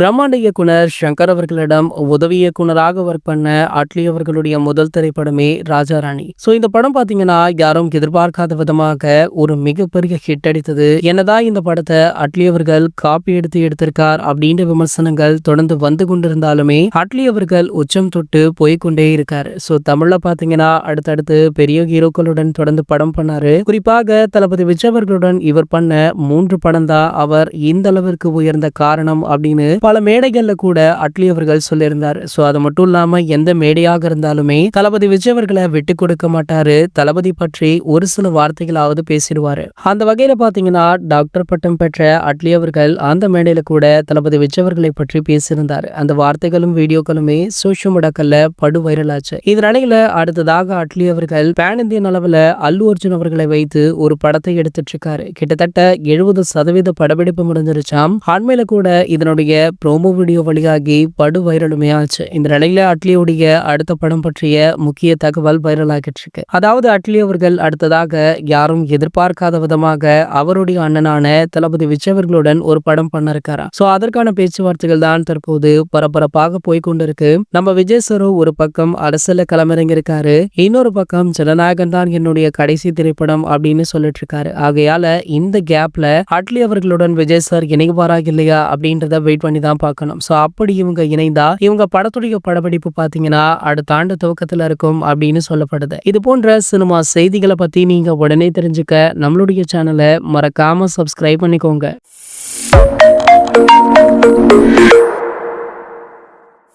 பிரம்மாண்ட இயக்குனர் சங்கர் அவர்களிடம் உதவி இயக்குனராக ஒர்க் பண்ண அட்லி அவர்களுடைய முதல் திரைப்படமே ராஜா ராணி. இந்த படம் பாத்தீங்கன்னா யாரும் எதிர்பார்க்காத விதமாக ஒரு மிகப்பெரிய ஹிட் அடித்தது. என்னதான் இந்த படத்தை அட்லி அவர்கள் காப்பி எடுத்திருக்கார் அப்படின்ற விமர்சனங்கள் தொடர்ந்து வந்து கொண்டிருந்தாலுமே அட்லி அவர்கள் உச்சம் தொட்டு போய்கொண்டே இருக்காரு. தமிழ்ல பாத்தீங்கன்னா அடுத்தடுத்து பெரிய ஹீரோக்களுடன் தொடர்ந்து படம் பண்ணாரு. குறிப்பாக தளபதி விஜய் அவர்களுடன் இவர் பண்ண 3 படம் தான் அவர் இந்த அளவிற்கு உயர்ந்த காரணம் அப்படின்னு பல மேடைகள்ல கூட அட்லி அவர்கள் சொல்லியிருந்தார். அது மட்டும் இல்லாம எந்த மேடையாக இருந்தாலுமே தளபதி விஜய் அவர்களை விட்டு கொடுக்க மாட்டாரு. தளபதி பற்றி ஒரு சில வார்த்தைகளாவது பேசிடுவாரு. அந்த வகையில பாத்தீங்கன்னா டாக்டர் பட்டம் பெற்ற அட்லி அவர்கள் அந்த மேடையில கூட தளபதி விஜய் அவர்களை பற்றி பேசியிருந்தார். அந்த வார்த்தைகளும் வீடியோக்களுமே சோஷியல் மீடியாக்கள்ல படு வைரல் ஆச்சு. இதனிடையில அடுத்ததாக அட்லி அவர்கள் பேன் இந்தியன் அளவுல அல்லு அர்ஜுன் அவர்களை வைத்து ஒரு படத்தை எடுத்துட்டு இருக்காரு. கிட்டத்தட்ட 70% படப்பிடிப்பு முடிஞ்சிருச்சாம். அண்மையில கூட இதனுடைய ப்ரோமோ வீடியோ வழியாகி படு வைரலுமே ஆச்சு. இந்த நிலையில அட்லியுடைய அடுத்த படம் பற்றிய முக்கிய தகவல் வைரல் ஆகிட்டு இருக்கு. அதாவது அட்லி அவர்கள் அடுத்ததாக யாரும் எதிர்பார்க்காத விதமாக அவருடைய அண்ணனான தளபதி விஜய் அவர்களுடன் ஒரு படம் பண்ண இருக்காரா. அதற்கான பேச்சுவார்த்தைகள் தான் தற்போது பரபரப்பாக போய்கொண்டிருக்கு. நம்ம விஜய் சார் ஒரு பக்கம் அரசியல களமிறங்கி இருக்காரு, இன்னொரு பக்கம் ஜனநாயகன் தான் என்னுடைய கடைசி திரைப்படம் அப்படின்னு சொல்லிட்டு இருக்காரு. ஆகையால இந்த கேப்ல அட்லி அவர்களுடன் விஜய் சார் இணைவாரா இல்லையா அப்படின்றத வெயிட் பண்ணி தான் பார்க்கணும். அப்படி இவங்க இணைந்தா இவங்க படத்துடைய படப்பிடிப்பு பாத்தீங்கன்னா அடுத்த ஆண்டு துவக்கத்துல இருக்கும் அப்படின்னு சொல்லப்படுது. இது போன்ற சினிமா செய்திகளை பத்தி நீங்க உடனே தெரிஞ்சுக்க நம்மளுடைய சேனலை மறக்காம சப்ஸ்கிரைப் பண்ணிக்கோங்க.